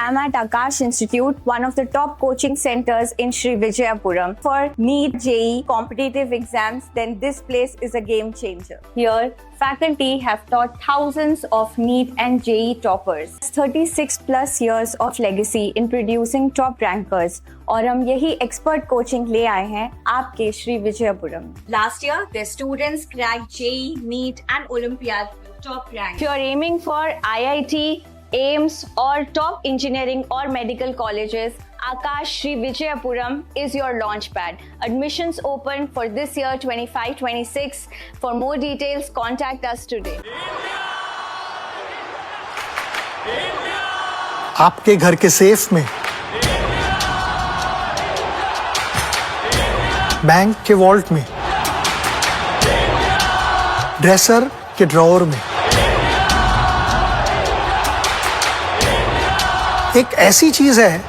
am at Akash Institute, one of the top coaching centers in Sri Vijayapuram. For NEET JEE competitive exams, then this place is a game changer. Here, faculty have taught thousands of NEET and JEE toppers. 36 plus years of legacy in producing top rankers. और हम यही expert coaching ले आए हैं आपके Shri Vijayapuram. Last year, their students cracked JEE, NEET and Olympiad top rank. If you are aiming for IIT, AIMS or top engineering or medical colleges, Akash Sri Vijayapuram is your launch pad. Admissions open for this year 25-26. For more details, contact us today. आपके घर के safe में, bank के vault में, dresser के drawer में एक ऐसी चीज है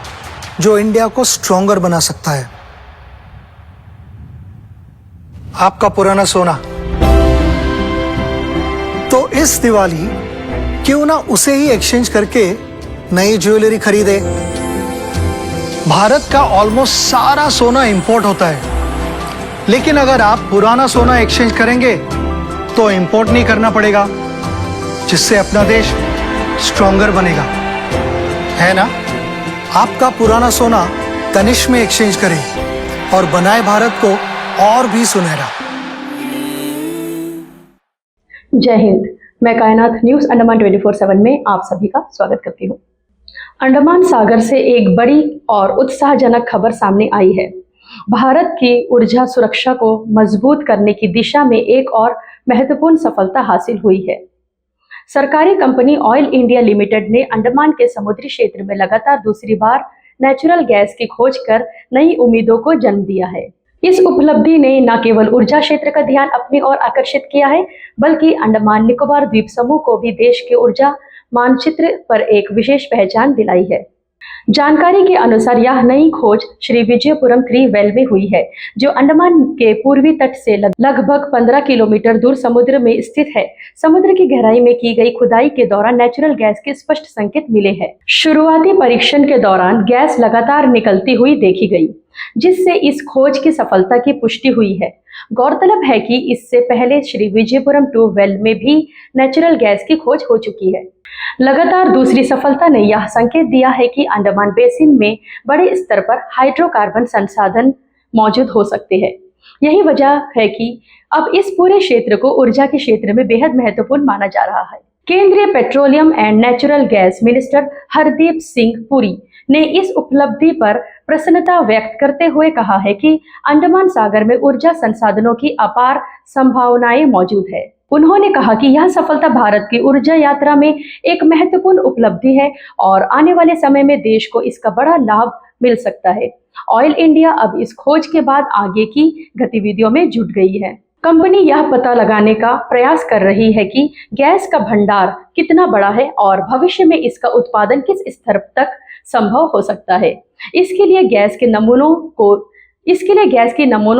जो इंडिया को स्ट्रॉन्गर बना सकता है. आपका पुराना सोना. तो इस दिवाली क्यों ना उसे ही एक्सचेंज करके नई ज्वेलरी खरीदे. भारत का ऑलमोस्ट सारा सोना इंपोर्ट होता है, लेकिन अगर आप पुराना सोना एक्सचेंज करेंगे तो इंपोर्ट नहीं करना पड़ेगा, जिससे अपना देश स्ट्रॉन्गर बनेगा, है ना. आपका पुराना सोना तनिष्क में एक्सचेंज करें और बनाए भारत को और भी सुनहरा. जय हिंद. मैं कायनात न्यूज अंडमान 24/7 में आप सभी का स्वागत करती हूँ. अंडमान सागर से एक बड़ी और उत्साहजनक खबर सामने आई है. भारत की ऊर्जा सुरक्षा को मजबूत करने की दिशा में एक और महत्वपूर्ण सफलता हासिल हुई है. सरकारी कंपनी ऑयल इंडिया लिमिटेड ने अंडमान के समुद्री क्षेत्र में लगातार दूसरी बार नेचुरल गैस की खोज कर नई उम्मीदों को जन्म दिया है. इस उपलब्धि ने न केवल ऊर्जा क्षेत्र का ध्यान अपनी ओर आकर्षित किया है, बल्कि अंडमान निकोबार द्वीप समूह को भी देश के ऊर्जा मानचित्र पर एक विशेष पहचान दिलाई है. जानकारी के अनुसार यह नई खोज श्री विजयपुरम 3 वेल में हुई है, जो अंडमान के पूर्वी तट से लगभग 15 किलोमीटर दूर समुद्र में स्थित है. समुद्र की गहराई में की गई खुदाई के दौरान नेचुरल गैस के स्पष्ट संकेत मिले हैं. शुरुआती परीक्षण के दौरान गैस लगातार निकलती हुई देखी गई, जिससे इस खोज की सफलता की पुष्टि हुई है. गौरतलब है कि इससे पहले श्री विजयपुरम 2 वेल में भी नेचुरल गैस की खोज हो चुकी है. लगातार दूसरी सफलता ने यह संकेत दिया है कि अंडमान बेसिन में बड़े स्तर पर हाइड्रोकार्बन संसाधन मौजूद हो सकते हैं. यही वजह है कि अब इस पूरे क्षेत्र को ऊर्जा के क्षेत्र में बेहद महत्वपूर्ण माना जा रहा है. केंद्रीय petroleum and natural gas minister Hardeep Singh Puri ने इस उपलब्धि पर प्रसन्नता व्यक्त करते हुए कहा है कि अंडमान सागर में ऊर्जा संसाधनों की अपार संभावनाएं मौजूद है. उन्होंने कहा कि यह सफलता भारत की ऊर्जा यात्रा में एक महत्वपूर्ण उपलब्धि है और आने वाले समय में देश को इसका बड़ा लाभ मिल सकता है. ऑयल इंडिया अब इस खोज के बाद आगे की गतिविधियों में जुट गई है. कंपनी यह पता लगाने का प्रयास कर रही है कि गैस का भंडार कितना बड़ा है और भविष्य में इसका उत्पादन किस स्तर तक संभव हो सकता है. इसके लिए गैस के नमूनों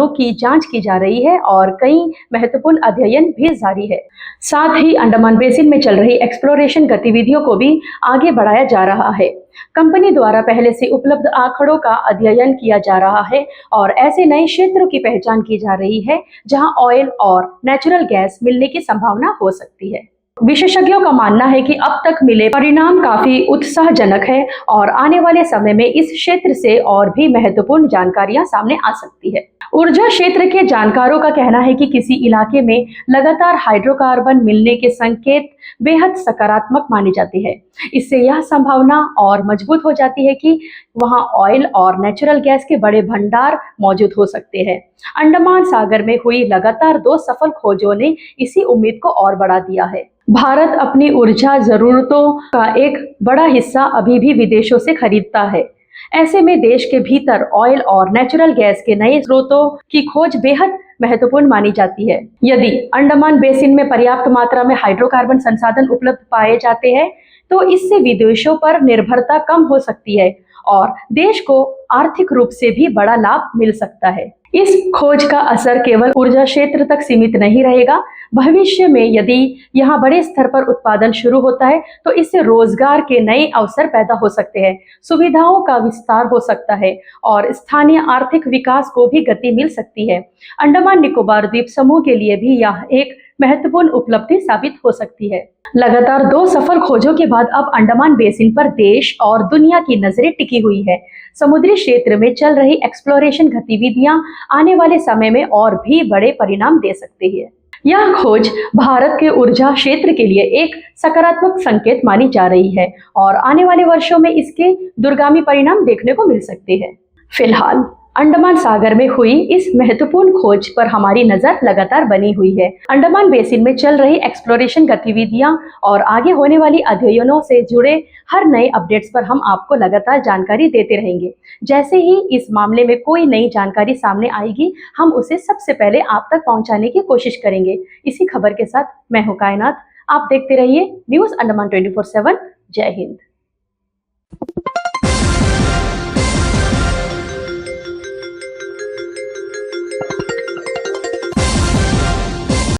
की जांच की जा रही है और कई महत्वपूर्ण अध्ययन भी जारी है. साथ ही अंडमान बेसिन में चल रही एक्सप्लोरेशन गतिविधियों को भी आगे बढ़ाया जा रहा है. कंपनी द्वारा पहले से उपलब्ध आंकड़ों का अध्ययन किया जा रहा है और ऐसे नए क्षेत्रों की पहचान की जा रही है जहां ऑयल और नेचुरल गैस मिलने की संभावना हो सकती है. विशेषज्ञों का मानना है कि अब तक मिले परिणाम काफी उत्साहजनक है और आने वाले समय में इस क्षेत्र से और भी महत्वपूर्ण जानकारियां सामने आ सकती है. ऊर्जा क्षेत्र के जानकारों का कहना है कि किसी इलाके में लगातार हाइड्रोकार्बन मिलने के संकेत बेहद सकारात्मक माने जाते हैं. इससे यह संभावना और मजबूत हो जाती है कि वहां ऑयल और नेचुरल गैस के बड़े भंडार मौजूद हो सकते हैं. अंडमान सागर में हुई लगातार 2 सफल खोजों ने इसी उम्मीद को और बढ़ा दिया है. भारत अपनी ऊर्जा जरूरतों का एक बड़ा हिस्सा अभी भी विदेशों से खरीदता है. ऐसे में देश के भीतर ऑयल और नेचुरल गैस के नए स्रोतों की खोज बेहद महत्वपूर्ण मानी जाती है. यदि अंडमान बेसिन में पर्याप्त मात्रा में हाइड्रोकार्बन संसाधन उपलब्ध पाए जाते हैं तो इससे विदेशों पर निर्भरता कम हो सकती है और देश को आर्थिक रूप से भी बड़ा लाभ मिल सकता है. इस खोज का असर केवल ऊर्जा क्षेत्र तक सीमित नहीं रहेगा। भविष्य में यदि यहाँ बड़े स्तर पर उत्पादन शुरू होता है तो इससे रोजगार के नए अवसर पैदा हो सकते हैं, सुविधाओं का विस्तार हो सकता है और स्थानीय आर्थिक विकास को भी गति मिल सकती है। अंडमान निकोबार द्वीप समूह के लिए भी यह एक महत्वपूर्ण उपलब्धि साबित हो सकती है। लगातार 2 सफल खोजों के बाद अब अंडमान बेसिन पर देश और दुनिया की नजरें टिकी हुई है। समुद्री क्षेत्र में चल रही एक्सप्लोरेशन गतिविधियां आने वाले समय में और भी बड़े परिणाम दे सकती है। यह खोज भारत के ऊर्जा क्षेत्र के लिए एक सकारात्मक संकेत मानी जा रही है और आने वाले वर्षों में इसके दूरगामी परिणाम देखने को मिल सकते हैं। फिलहाल अंडमान सागर में हुई इस महत्वपूर्ण खोज पर हमारी नजर लगातार बनी हुई है। अंडमान बेसिन में चल रही एक्सप्लोरेशन गतिविधियां और आगे होने वाली अध्ययनों से जुड़े हर नए अपडेट्स पर हम आपको लगातार जानकारी देते रहेंगे। जैसे ही इस मामले में कोई नई जानकारी सामने आएगी, हम उसे सबसे पहले आप तक पहुंचाने की कोशिश करेंगे। इसी खबर के साथ मैं हूं कायनात। आप देखते रहिए न्यूज़ अंडमान 24/7। जय हिंद।